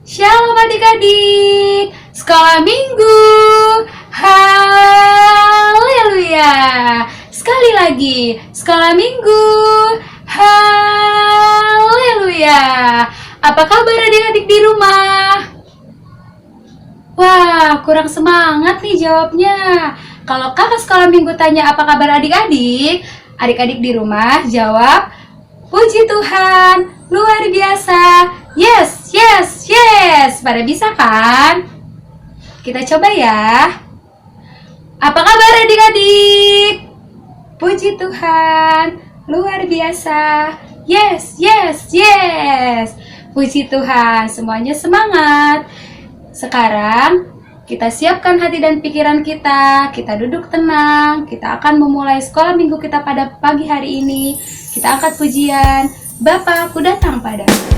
Shalom adik-adik, sekolah minggu. Haleluya. Sekali lagi, sekolah minggu. Haleluya. Apa kabar adik-adik di rumah? Wah, kurang semangat nih jawabnya. Kalau kakak sekolah minggu tanya apa kabar adik-adik, adik-adik di rumah jawab, puji Tuhan, luar biasa. Yes, yes, yes. Pada bisa kan? Kita coba ya. Apa kabar adik-adik? Puji Tuhan, luar biasa. Yes, yes, yes. Puji Tuhan, semuanya semangat. Sekarang kita siapkan hati dan pikiran kita. Kita duduk tenang. Kita akan memulai sekolah minggu kita pada pagi hari ini. Kita angkat pujian, Bapa, aku datang padamu.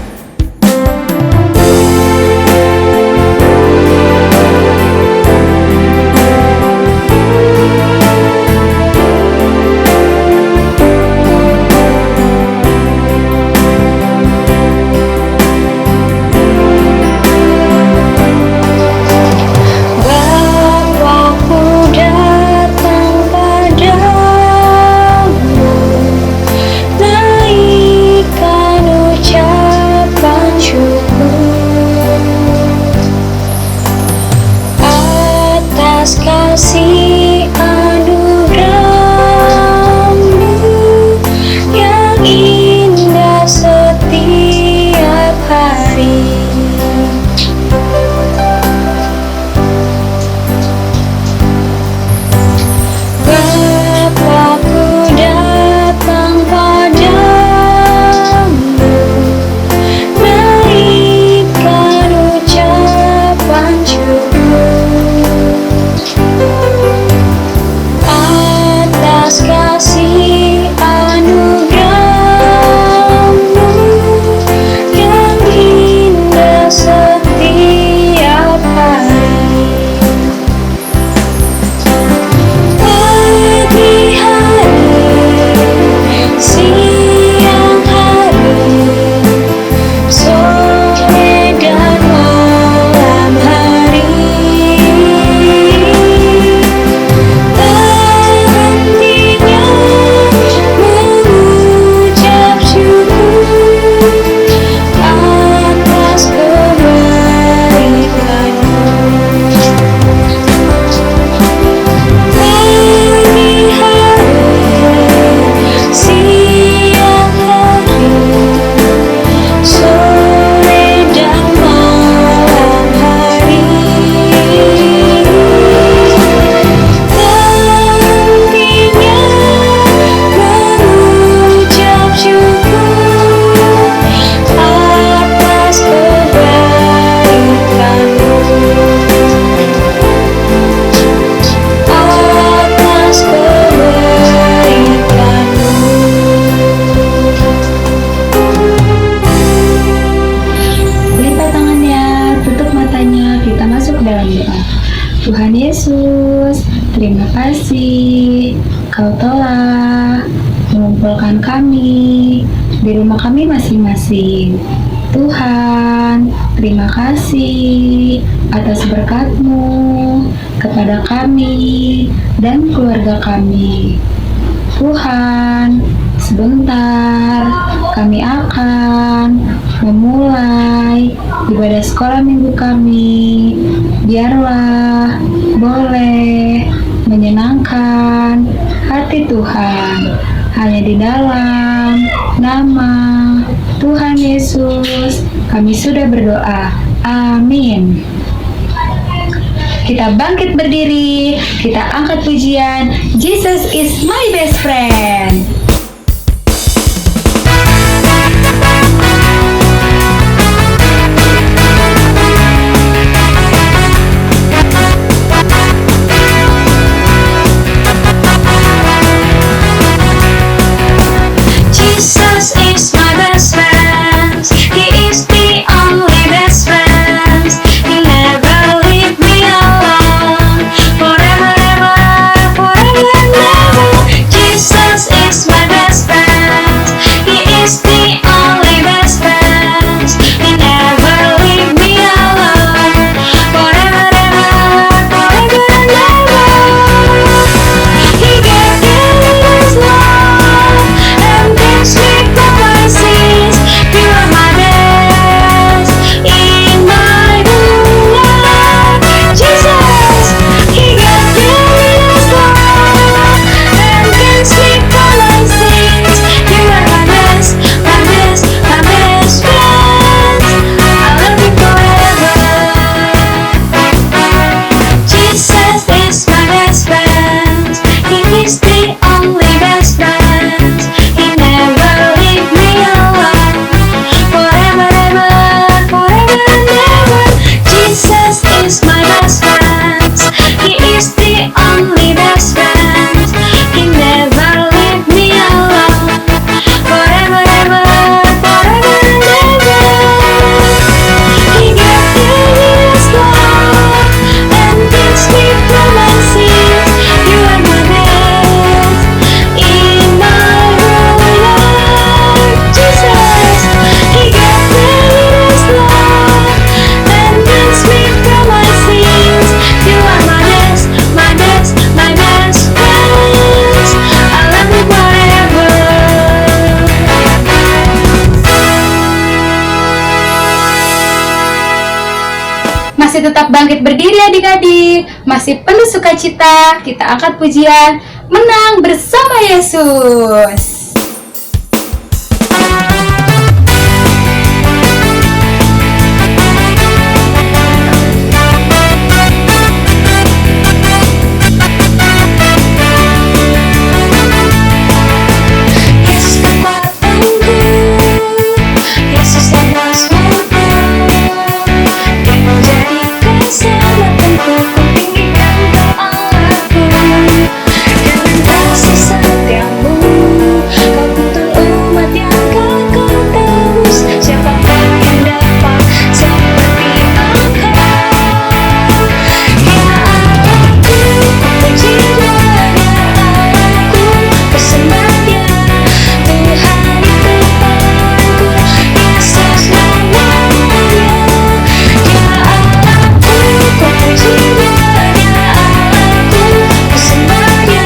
Kasih anugerah-Mu yang indah setiap hari. Bapa-Ku datang padamu, naikkan ucapan syukur atas kasih anugerah-Mu yang indah setiap hari. Pagi hari, siang hari, sore dan malam hari, hentinya mengucap syukur atas kebaikan-Mu. Pagi hari, siang hari, sore dan malam hari, hentinya mengucap syukur atas kebaikan-Mu. Atas kebaikan-Mu. Lipat tangannya, tutup matanya, kita masuk dalam doa. Tuhan Yesus, terima kasih Kau telah mengumpulkan kami di rumah kami masing-masing. Tuhan, terima kasih atas berkat-Mu kepada kami dan keluarga kami. Tuhan, sebentar kami akan memulai ibadah sekolah minggu kami. Biarlah boleh menyenangkan hati Tuhan, hanya di dalam nama Tuhan Yesus kami sudah berdoa. Amin. Kita bangkit berdiri, kita angkat pujian, Jesus is my best friend. Jesus is my best friend. He is the only best friend. He never leave me alone. Forever, ever, forever and ever. Jesus is my masih tetap bangkit berdiri adik-adik, masih penuh sukacita, kita angkat pujian, menang bersama Yesus. Yesus kekuatanku, Yesus lemahku, Dia menjadi keselamatanku, ku tinggikan Kau Allahku. Dengan kasih setiamu, Kau tuntun umat yang Kau tebus. Siapakah yang dapat seperti Engkau? Ya Allahku, ku puji Dia, ya Allahku, ku sembah Dia. Tuhan itu Tuhanku, Yesus namanya. Ya Allahku, ku puji Dia, ya Allahku, ku sembah Dia.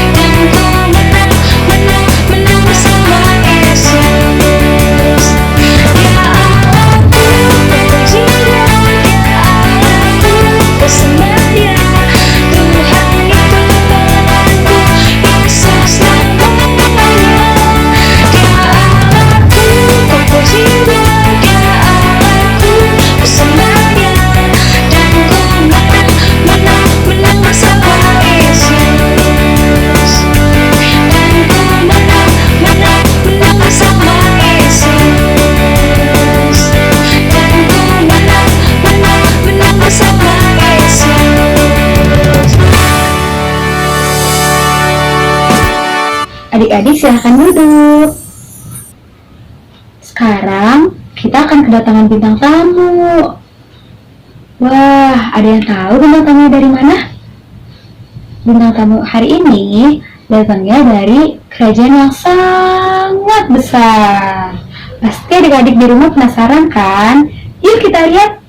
Dan ku menang, menang, menang bersama Yesus. Ya Allahku, ku puji Dia, ya Allahku, ku sembah Dia. Tuhan itu Tuhanku, Yesus namanya. Ya Allahku, ku puji Dia, ya Allahku, ku sembah Dia. Dan ku menang, menang, menang bersama Yesus. Dan ku menang, menang, menang bersama Yesus. Dan ku menang, menang, menang bersama Yesus. Adik-adik silahkan duduk. Sekarang kita akan kedatangan bintang tamu. Wah, ada yang tahu bintang tamu dari mana? Bintang tamu hari ini datangnya dari kerajaan yang sangat besar. Pasti adik-adik di rumah penasaran kan? Yuk kita lihat.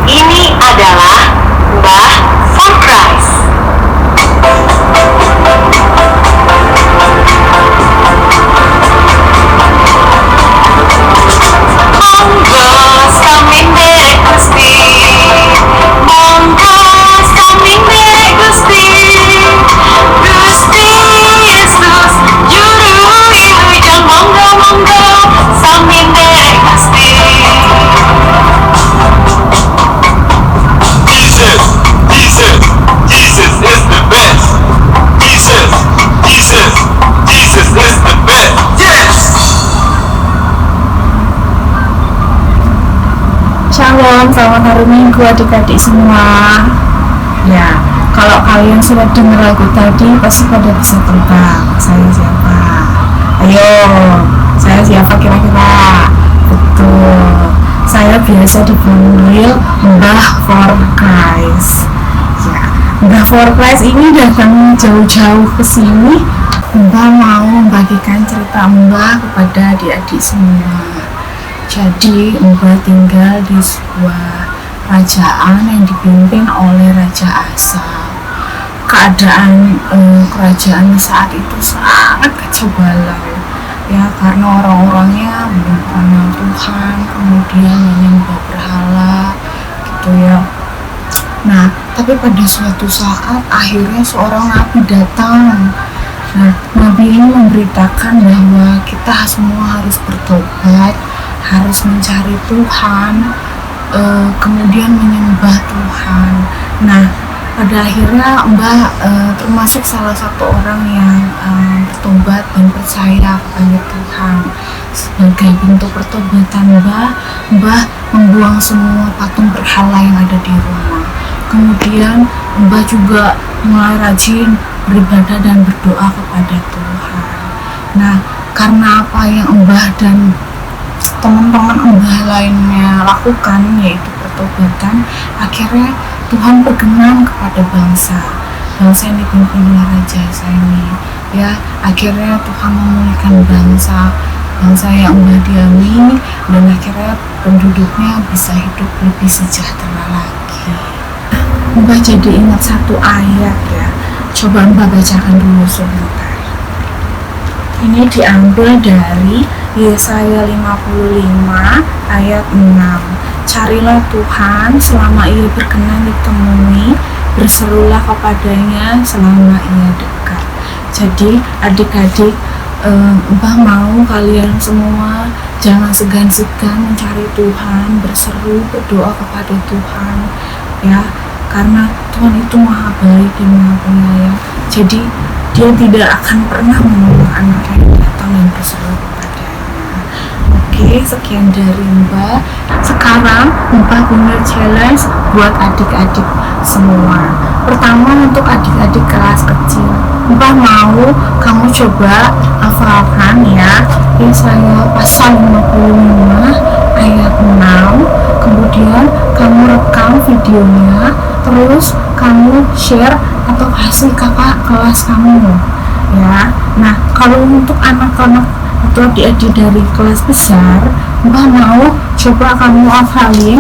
Ini adalah Mbah Surprise. Monggo sami ndek Gusti. Monggo sami ndek Gusti. Gusti Yesus juru wilujeng. Monggo monggo sami ndek Gusti. Jesus, Jesus, Jesus is the best. Jesus, Jesus, Jesus is the best. Yes! Shalom, selamat hari Minggu adik-adik semua. Ya, kalau kalian sudah dengar lagu tadi pasti pada bisa tebak saya siapa. Ayo, saya siapa kira-kira? Betul, saya biasa dipanggil Mbah For Christ. Ya, Mbah For Christ ini datang jauh-jauh ke sini. Mbah mau membagikan cerita Mbah kepada adik-adik semua. Jadi Mbah tinggal di sebuah kerajaan yang dipimpin oleh Raja Asa. Keadaan kerajaan saat itu sangat kacau balau, ya, karena orang-orangnya belum kenal Tuhan, kemudian menyembah berhala, gitu ya. Nah, tapi pada suatu saat akhirnya seorang nabi datang. Nah, nabi ini memberitakan bahwa kita semua harus bertobat, harus mencari Tuhan, kemudian menyembah Tuhan. Nah, pada akhirnya Mbah termasuk salah satu orang yang bertobat dan percaya kepada Tuhan. Sebagai bentuk pertobatan Mbah membuang semua patung berhala yang ada di rumah. Kemudian Mbah juga mulai rajin beribadah dan berdoa kepada Tuhan. Nah, karena apa yang Mbah dan teman-teman Mbah lainnya lakukan, yaitu pertobatan, akhirnya Tuhan berkenan kepada bangsa yang dipimpin oleh Raja Asa ini. Ya, akhirnya Tuhan memulihkan bangsa yang Mbah diami, dan akhirnya penduduknya bisa hidup lebih sejahtera lagi. Mbah jadi ingat satu ayat ya. Coba Mbah bacakan dulu sebentar. Ini diambil dari Yesaya 55 ayat 6. carilah Tuhan selama ia berkenan ditemui, berserulah kepadanya selama ia dekat. Jadi adik-adik, Mbah mau kalian semua jangan segan-segan mencari Tuhan, berseru, berdoa kepada Tuhan, ya, karena Tuhan itu maha baik dan maha penyayang. Jadi Dia tidak akan pernah menolak anak yang datang dan berseru kepadanya. Oke, sekian dari Mbah. Sekarang Mbah punya challenge buat adik-adik semua. Pertama, untuk adik-adik kelas kecil, Mbah mau kamu coba hafalkan ya Yesaya pasal 55 ayat 6. Kemudian kamu rekam videonya, terus kamu share atau kasih kakak kelas kamu, ya. Nah, kalau untuk anak-anak atau adik-adik dari kelas besar, Mbah mau coba kamu hafalin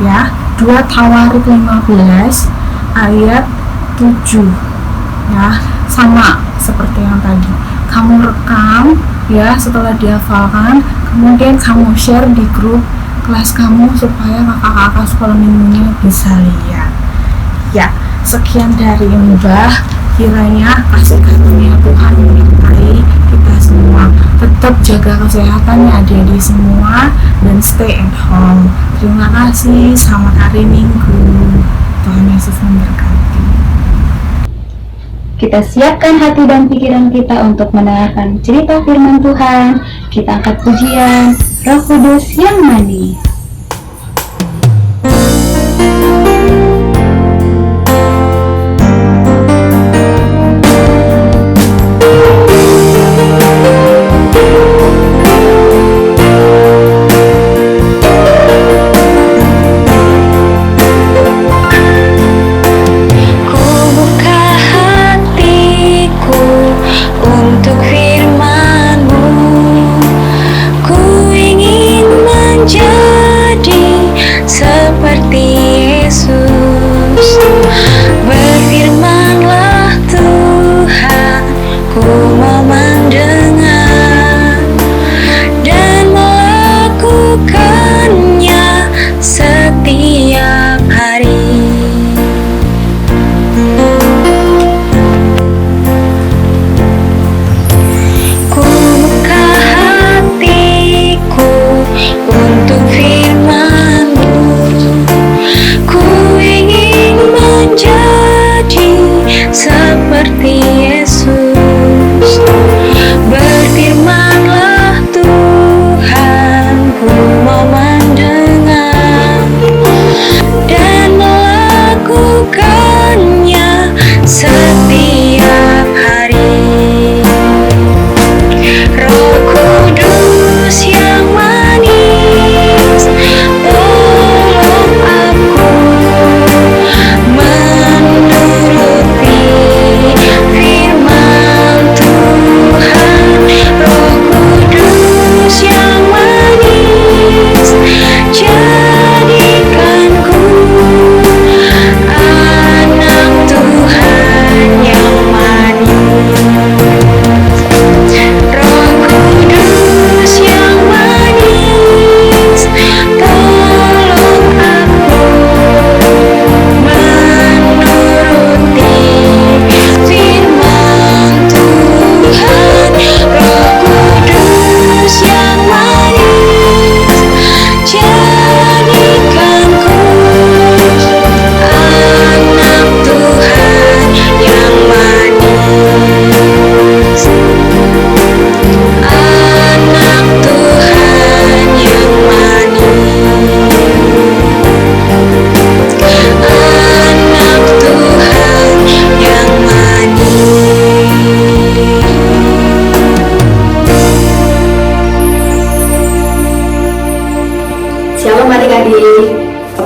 ya 2 Tawarik 15 ayat 7, ya, sama seperti yang tadi. Kamu rekam ya, setelah dihafalkan kemudian kamu share di grup kelas kamu supaya kakak-kakak sekolah minggunya bisa lihat, ya. Sekian dari Mbah, kiranya kasih karunia Tuhan menyertai kita semua. Tetap jaga kesehatan ya adik-adik semua, dan stay at home. Terima kasih, selamat hari Minggu. Tuhan Yesus memberkati. Kita siapkan hati dan pikiran kita untuk mendengarkan cerita firman Tuhan. Kita angkat pujian Roh Kudus yang manis.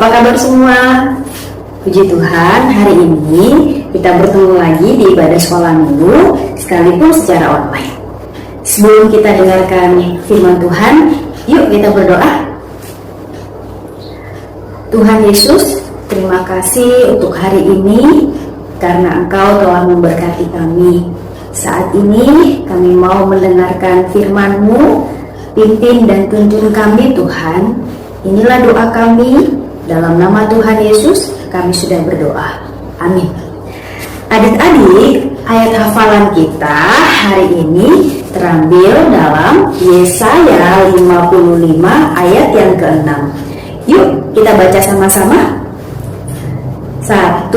Apa kabar semua? Puji Tuhan, hari ini kita bertemu lagi di ibadah sekolah minggu, sekalipun secara online. Sebelum kita dengarkan firman Tuhan, yuk kita berdoa. Tuhan Yesus, terima kasih untuk hari ini, karena Engkau telah memberkati kami. Saat ini kami mau mendengarkan firman-Mu, pimpin dan tuntun kami Tuhan. Inilah doa kami, dalam nama Tuhan Yesus kami sudah berdoa. Amin. Adik-adik, ayat hafalan kita hari ini terambil dalam Yesaya 55 ayat yang ke-6. Yuk kita baca sama-sama. 1,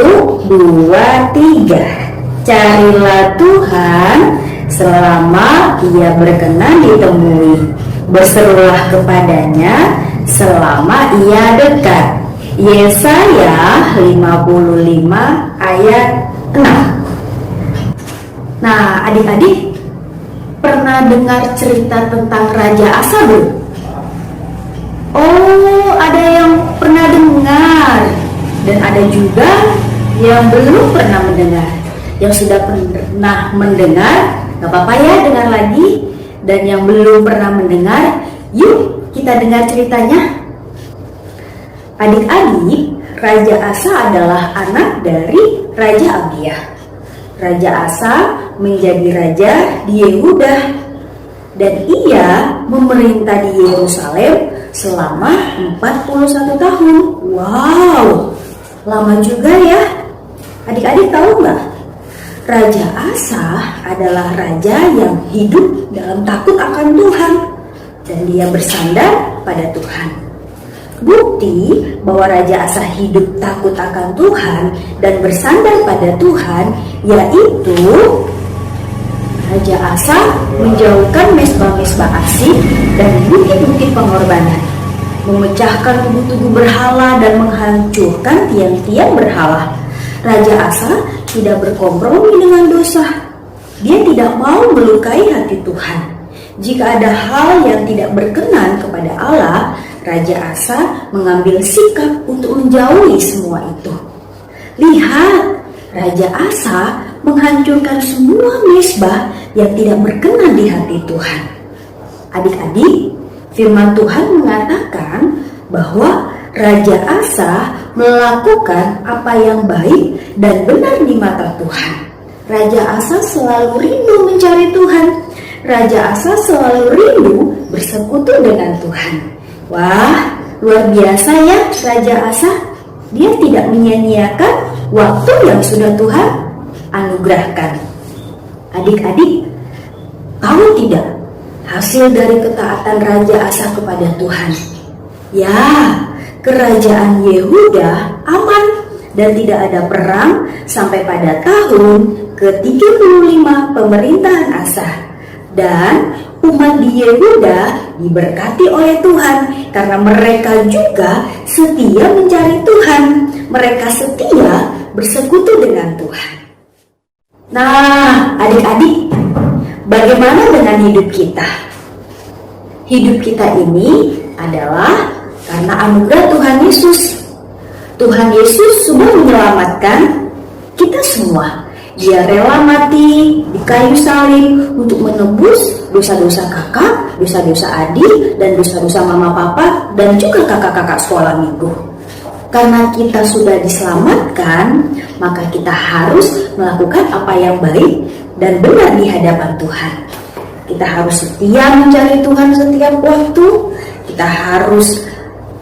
2, 3. Carilah Tuhan selama Ia berkenan ditemui. Berserulah kepadanya selama Ia dekat. Yesaya 55 ayat 6. Nah, adik-adik pernah dengar cerita tentang Raja Asa belum? Oh, ada yang pernah dengar dan ada juga yang belum pernah mendengar. Yang sudah pernah mendengar, gak apa-apa ya dengar lagi. Dan yang belum pernah mendengar, yuk kita dengar ceritanya. Adik-adik, Raja Asa adalah anak dari Raja Abia. Raja Asa menjadi raja di Yehuda dan ia memerintah di Yerusalem selama 41 tahun. Wow, lama juga ya. Adik-adik tahu nggak? Raja Asa adalah raja yang hidup dalam takut akan Tuhan dan dia bersandar pada Tuhan. Bukti bahwa Raja Asa hidup takut akan Tuhan dan bersandar pada Tuhan yaitu Raja Asa menjauhkan mezbah-mezbah asing dan bukit-bukit pengorbanan, memecahkan tugu-tugu berhala dan menghancurkan tiang-tiang berhala. Raja Asa tidak berkompromi dengan dosa. Dia tidak mau melukai hati Tuhan. Jika ada hal yang tidak berkenan kepada Allah, Raja Asa mengambil sikap untuk menjauhi semua itu. Lihat, Raja Asa menghancurkan semua mezbah yang tidak berkenan di hati Tuhan. Adik-adik, firman Tuhan mengatakan bahwa Raja Asa melakukan apa yang baik dan benar di mata Tuhan. Raja Asa selalu rindu mencari Tuhan. Raja Asa selalu rindu bersekutu dengan Tuhan. Wah, luar biasa ya Raja Asa. Dia tidak menyia-nyiakan waktu yang sudah Tuhan anugerahkan. Adik-adik, tahu tidak hasil dari ketaatan Raja Asa kepada Tuhan? Ya, kerajaan Yehuda aman dan tidak ada perang sampai pada tahun ke-35 pemerintahan Asa. Dan umat di Yehuda diberkati oleh Tuhan karena mereka juga setia mencari Tuhan. Mereka setia bersekutu dengan Tuhan. Nah, adik-adik, bagaimana dengan hidup kita? Hidup kita ini adalah karena anugerah Tuhan Yesus. Tuhan Yesus sudah menyelamatkan kita semua. Dia rela mati di kayu salib untuk menebus dosa-dosa kakak, dosa-dosa adik, dan dosa-dosa mama papa, dan juga kakak-kakak sekolah minggu. Karena kita sudah diselamatkan, maka kita harus melakukan apa yang baik dan benar di hadapan Tuhan. Kita harus setia mencari Tuhan setiap waktu. Kita harus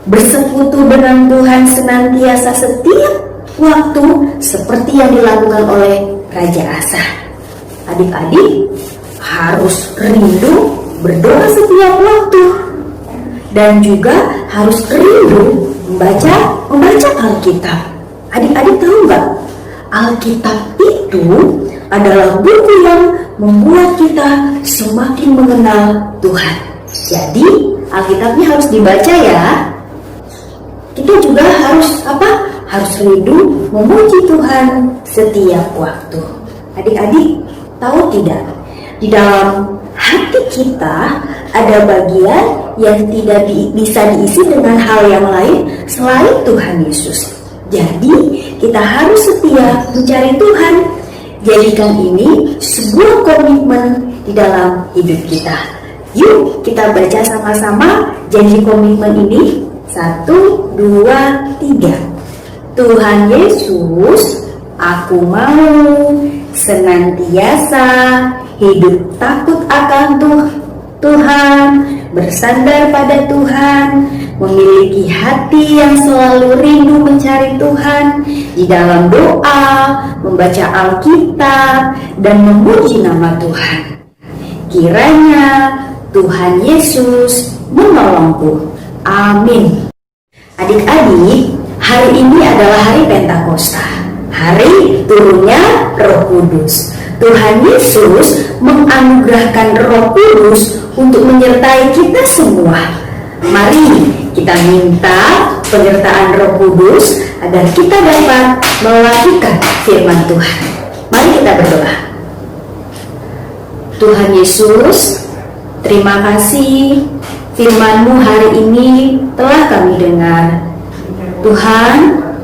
bersekutu dengan Tuhan senantiasa setiap waktu seperti yang dilakukan oleh Raja Asa. Adik-adik harus rindu berdoa setiap waktu dan juga harus rindu membaca Alkitab. Adik-adik tahu nggak? Alkitab itu adalah buku yang membuat kita semakin mengenal Tuhan. Jadi Alkitabnya harus dibaca ya. Kita juga harus apa? Harus rindu memuji Tuhan setiap waktu. Adik-adik tahu tidak? Di dalam hati kita ada bagian yang tidak bisa diisi dengan hal yang lain selain Tuhan Yesus. Jadi kita harus setia mencari Tuhan. Jadikan ini sebuah komitmen di dalam hidup kita. Yuk kita baca sama-sama janji komitmen ini. 1, 2, 3. Tuhan Yesus, aku mau senantiasa hidup takut akan Tuhan, bersandar pada Tuhan, memiliki hati yang selalu rindu mencari Tuhan, di dalam doa, membaca Alkitab, dan memuji nama Tuhan. Kiranya Tuhan Yesus menolongku. Amin. Adik-adik, hari ini adalah hari Pentakosta, hari turunnya Roh Kudus. Tuhan Yesus menganugerahkan Roh Kudus untuk menyertai kita semua. Mari kita minta penyertaan Roh Kudus agar kita dapat melakukan firman Tuhan. Mari kita berdoa. Tuhan Yesus, terima kasih firman-Mu hari ini telah kami dengar. Tuhan,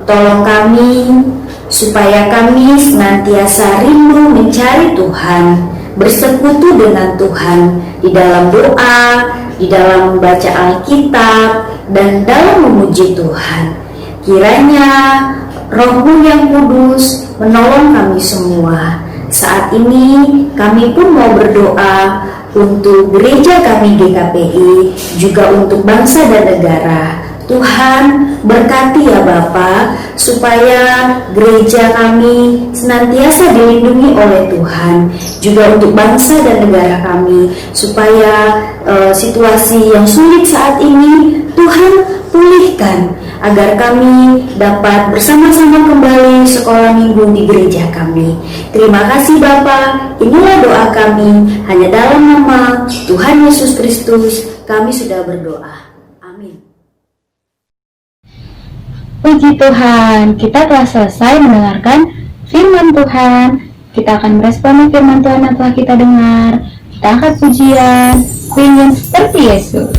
tolong kami supaya kami senantiasa rindu mencari Tuhan, bersekutu dengan Tuhan di dalam doa, di dalam membaca Alkitab, dan dalam memuji Tuhan. Kiranya Roh-Mu yang kudus menolong kami semua. Saat ini kami pun mau berdoa untuk gereja kami GKPI, juga untuk bangsa dan negara. Tuhan berkati ya Bapa, supaya gereja kami senantiasa dilindungi oleh Tuhan, juga untuk bangsa dan negara kami, supaya situasi yang sulit saat ini Tuhan pulihkan, agar kami dapat bersama-sama kembali sekolah minggu di gereja kami. Terima kasih Bapa, inilah doa kami, hanya dalam nama Tuhan Yesus Kristus kami sudah berdoa. Amin. Puji Tuhan, kita telah selesai mendengarkan firman Tuhan. Kita akan meresponi firman Tuhan yang telah kita dengar. Kita angkat pujian, ku ingin seperti Yesus.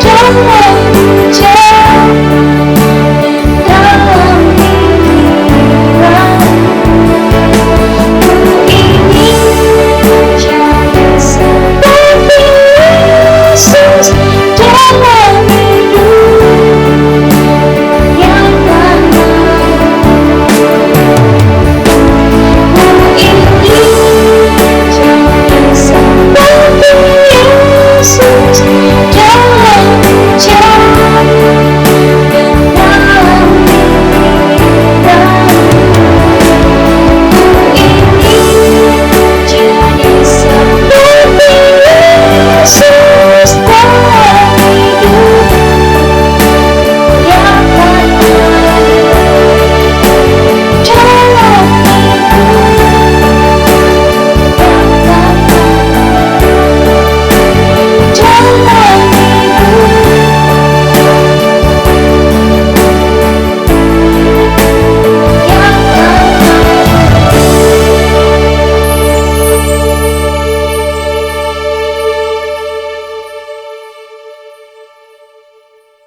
Jangan